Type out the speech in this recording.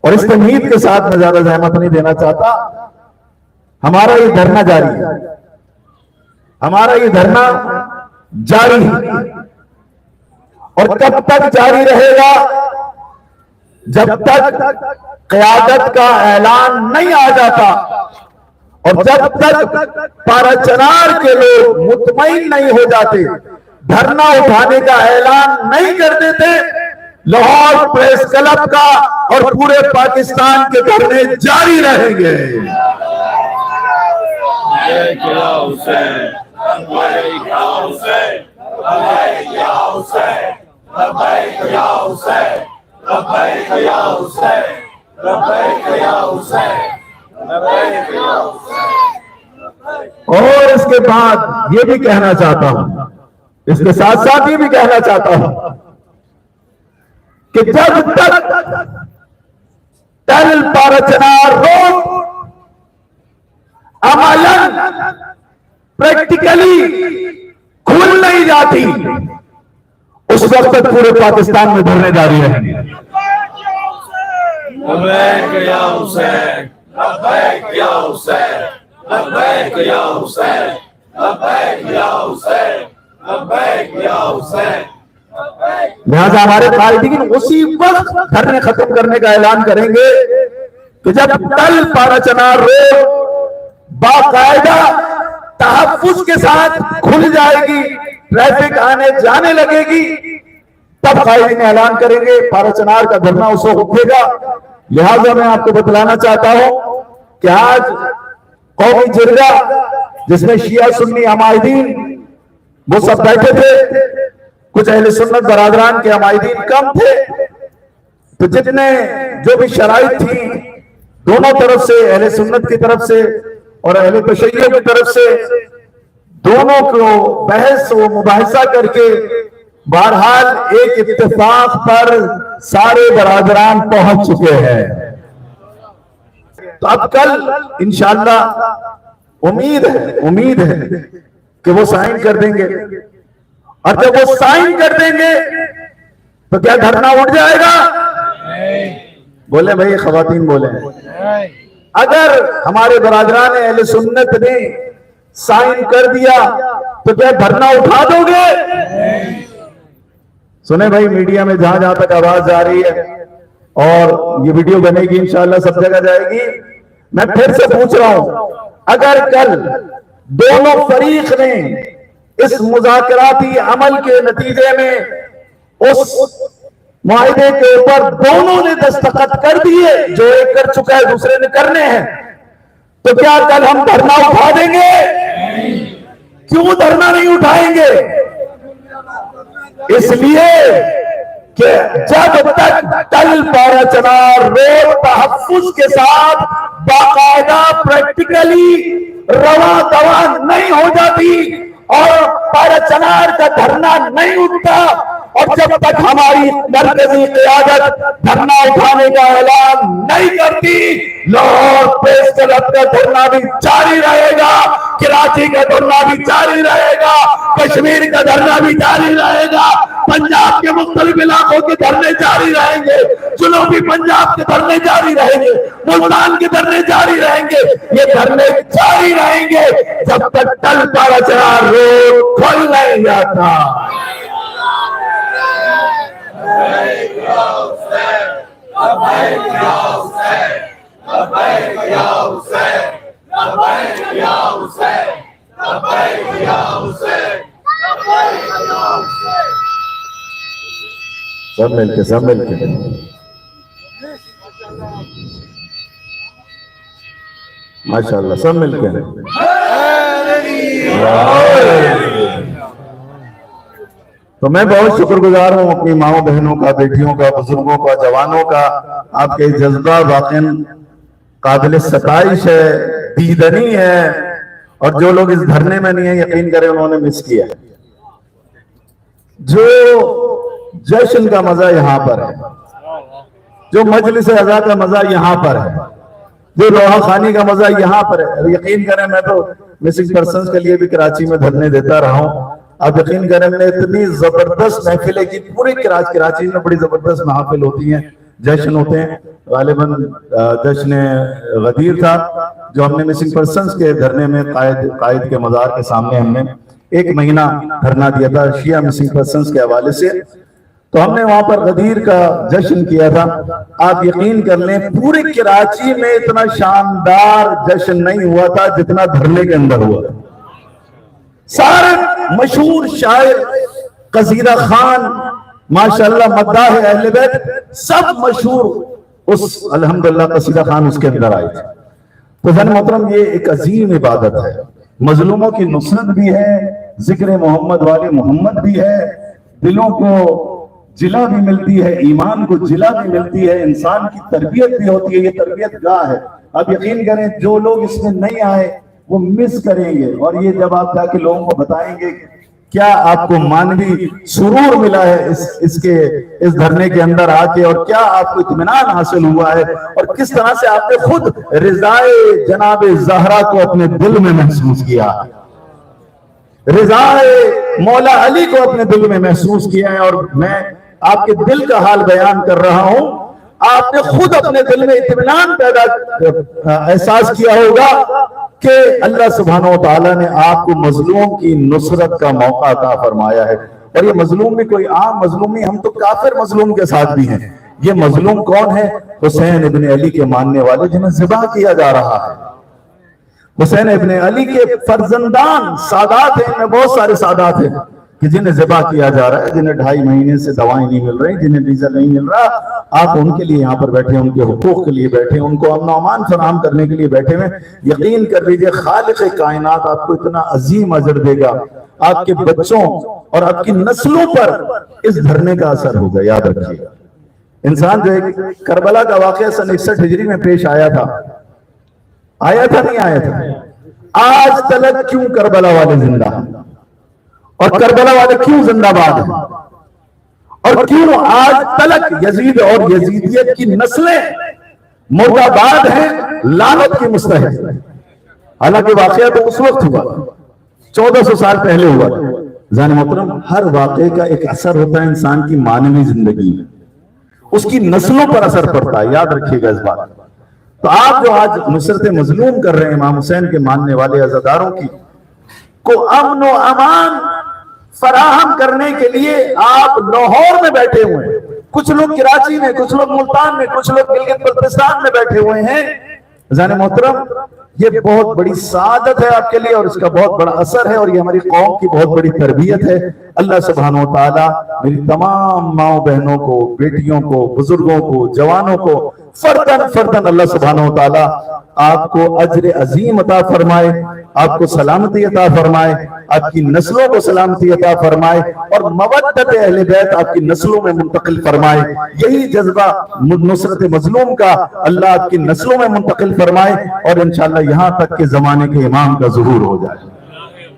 اور اس تمہید کے ساتھ میں زیادہ زحمت نہیں دینا چاہتا، ہمارا یہ دھرنا جاری ہے، ہمارا یہ دھرنا جاری ہے، اور کب تک جاری رہے گا؟ جب تک قیادت کا اعلان نہیں آ جاتا، اور جب تک پارا چنار کے لوگ مطمئن نہیں ہو جاتے، دھرنا اٹھانے کا اعلان نہیں کر دیتے، لاہور پریس کلب کا اور پورے پاکستان کے دھرنے جاری رہیں گے۔ اور اس کے بعد یہ بھی کہنا چاہتا ہوں، اس کے ساتھ ساتھ یہ بھی کہنا چاہتا ہوں کہ جب تک تل پارا چنار روڈ عملاً پریکٹیکلی کھل نہیں جاتی، اس وقت تک پورے پاکستان میں دھرنے جاری رہیں گے۔ لبیک یا حسین، لبیک یا حسین، لبیک یا حسین، لبیک یا حسین، لبیک یا حسین۔ لہذا ہمارے قائدین اسی وقت دھرنے ختم کرنے کا اعلان کریں گے کہ جب تل پارا چنار روڈ باقاعدہ تحفظ کے ساتھ کھل جائے گی، ٹریفک آنے جانے لگے گی، تب قائدین اعلان کریں گے، پارا چنار کا دھرنا اس وقت اٹھے گا۔ لہذا میں آپ کو بتلانا چاہتا ہوں کہ آج قومی جرگہ جس میں شیعہ سنی عمائدین وہ سب بیٹھے تھے، کچھ اہل سنت برادران کے عمائدین کم تھے، تو جتنے جو بھی شرائط تھیں دونوں طرف سے، اہل سنت کی طرف سے اور اہل تشیع کی طرف سے، دونوں کو بحث و مباحثہ کر کے بہرحال ایک اتفاق پر سارے برادران پہنچ چکے ہیں۔ تو اب کل انشاءاللہ امید ہے کہ وہ سائن کر دیں گے، اور جب وہ سائن کر دیں گے تو کیا دھرنا اٹھ جائے گا؟ بولے بھائی، خواتین بولیں، اگر ہمارے برادران اہل سنت نے سائن کر دیا تو کیا دھرنا اٹھا دو گے؟ سنیں بھائی، میڈیا میں جہاں جہاں تک آواز جا رہی ہے اور یہ ویڈیو بنے گی انشاءاللہ سب جگہ جائے گی، میں پھر سے پوچھ رہا ہوں، اگر کل دونوں فریق نے اس مذاکراتی عمل کے نتیجے میں اس معاہدے کے اوپر دونوں نے دستخط کر دیے، جو ایک کر چکا ہے دوسرے نے کرنے ہیں، تو کیا کل ہم دھرنا اٹھا دیں گے؟ کیوں دھرنا نہیں اٹھائیں گے؟ اس لیے کہ جب تک تل پارا چنار روڈ تحفظ کے ساتھ باقاعدہ پریکٹیکلی رواں دواں نہیں ہو جاتی اور پارا چنار کا دھرنا نہیں اٹھتا، اور جب تک ہماری مرکزی قیادت دھرنا اٹھانے کا اعلان نہیں کرتی، لاہور پریس کلب کا دھرنا بھی جاری رہے گا، کراچی کا دھرنا بھی جاری رہے گا، کشمیر کا دھرنا بھی جاری رہے گا، پنجاب کے مختلف علاقوں کے دھرنے جاری رہیں گے، جنوبی پنجاب کے دھرنے جاری رہیں گے، ملتان کے دھرنے جاری رہیں گے، یہ دھرنے جاری رہیں گے جب تک تل پارا چنار روڈ کھل نہیں جاتا۔ لبیک یا حسین، لبیک یا حسین، لبیک یا حسین، لبیک یا حسین، لبیک یا حسین، لبیک یا حسین۔ سب مل کے ماشاءاللہ سب مل کے تو میں بہت شکر گزار ہوں اپنی ماؤں بہنوں کا، بیٹیوں کا، بزرگوں کا، جوانوں کا۔ آپ کے جذبہ واقعاً قابل ستائش ہے، دیدنی ہے، اور جو لوگ اس دھرنے میں نہیں ہیں یقین کریں انہوں نے مس کیا ہے۔ جو جشن کا مزہ یہاں پر ہے، جو مجلس عزا کا مزہ یہاں پر ہے، جو لوہا خانی کا مزہ یہاں پر ہے، یقین کریں میں تو مسنگ پرسنز کے لیے بھی کراچی میں دھرنے دیتا رہا ہوں۔ آپ یقین کریں میں اتنی زبردست محفلیں کی، پوری کراچی میں بڑی زبردست محافل ہوتی ہیں، جشن ہوتے ہیں، غالباً جشن غدیر تھا جو ہم نے مسنگ پرسنز کے دھرنے میں قائد کے مزار کے سامنے ہم نے 1 مہینہ دھرنا دیا تھا شیعہ مسنگ پرسنز کے حوالے سے، تو ہم نے وہاں پر غدیر کا جشن کیا تھا۔ آپ یقین کر لیں پورے کراچی میں اتنا شاندار جشن نہیں ہوا تھا جتنا دھرنے کے اندر ہوا تھا۔ سارے مشہور شاعر قصیدہ خان ماشاءاللہ مداح اہل بیت سب مشہور اس الحمدللہ قصیدہ خان اس کے اندر آئے تھے۔ تو بھائی محترم یہ ایک عظیم عبادت ہے، مظلوموں کی نصرت بھی ہے، ذکر محمد والے محمد بھی ہے، دلوں کو جلا بھی ملتی ہے، ایمان کو جلا بھی ملتی ہے، انسان کی تربیت بھی ہوتی ہے، یہ تربیت گاہ ہے۔ آپ یقین کریں جو لوگ اس میں نہیں آئے وہ مس کریں گے، اور یہ جب آپ جا کے لوگوں کو بتائیں گے کیا آپ کو مانوی سرور ملا ہے اس دھرنے کے اندر آ کے، اور کیا آپ کو اطمینان حاصل ہوا ہے، اور کس طرح سے آپ نے خود رضائے جناب زہرا کو اپنے دل میں محسوس کیا، رضائے مولا علی کو اپنے دل میں محسوس کیا ہے۔ اور میں آپ کے دل کا حال بیان کر رہا ہوں، آپ نے خود اپنے دل میں اطمینان پیدا احساس کیا ہوگا کہ اللہ سبحانہ و تعالیٰ نے آپ کو مظلوم کی نصرت کا موقع عطا فرمایا ہے۔ اور یہ مظلوم بھی کوئی عام مظلوم نہیں، ہم تو کافر مظلوم کے ساتھ بھی ہیں۔ یہ مظلوم کون ہے؟ حسین ابن علی کے ماننے والے جنہیں ذبح کیا جا رہا ہے۔ حسین ابن علی کے فرزندان سادات ہیں، ان میں بہت سارے سادات ہیں کہ جنہیں ذبح کیا جا رہا ہے، جنہیں 2.5 مہینے سے دوائیں نہیں مل رہی، جنہیں ڈیزل نہیں مل رہا، آپ ان کے لیے یہاں پر بیٹھے ہیں، ان کے حقوق کے لیے بیٹھے ہیں، ان کو امن و امان فراہم کرنے کے لیے بیٹھے ہیں۔ یقین کر لیجئے خالق کائنات آپ کو اتنا عظیم اجر دے گا، آپ کے بچوں اور آپ کی نسلوں پر اس دھرنے کا اثر ہوگا، یاد رکھیے گا۔ انسان جو ایک کربلا کا واقعہ سن 61 ہجری میں پیش آیا تھا نہیں آیا تھا، آج تلک کیوں کربلا والے زندہ ہیں، اور کربلا والے کیوں زندہ باد ہیں، اور کیوں آج تلک یزید اور یزیدیت کی نسلیں مرداباد ہیں، لعنت کی مستحق ہیں۔ حالانکہ واقعہ تو اس وقت ہوا 1400 سال پہلے ہوا۔ ذہن محترم ہر واقعے کا ایک اثر ہوتا ہے انسان کی معنوی زندگی میں، اس کی نسلوں پر اثر پڑتا ہے، یاد رکھیے گا اس بات۔ تو آپ جو آج نصرت مظلوم کر رہے ہیں امام حسین کے ماننے والے عزاداروں کی، کو امن و امان فراہم کرنے کے لیے آپ لاہور میں بیٹھے ہوئے ہیں، کچھ لوگ کراچی میں، کچھ لوگ ملتان میں، کچھ لوگ گلگت بلتستان میں بیٹھے ہوئے ہیں۔ ذہن محترم یہ بہت بڑی سعادت ہے آپ کے لیے، اور اس کا بہت بڑا اثر ہے، اور یہ ہماری قوم کی بہت بڑی تربیت ہے۔ اللہ سبحانہ و تعالیٰ میری تمام ماؤں بہنوں کو، بیٹیوں کو، بزرگوں کو، جوانوں کو فرداً اللہ سبحانہ و تعالیٰ آپ کو اجر عظیم عطا فرمائے، آپ کو سلامتی عطا فرمائے، آپ کی نسلوں کو سلامتی عطا فرمائے، اور مودت اہل بیت آپ کی نسلوں میں منتقل فرمائے۔ یہی جذبہ نصرت مظلوم کا اللہ آپ کی نسلوں میں منتقل فرمائے، اور انشاءاللہ یہاں تک کہ زمانے کے امام کا ظہور ہو جائے۔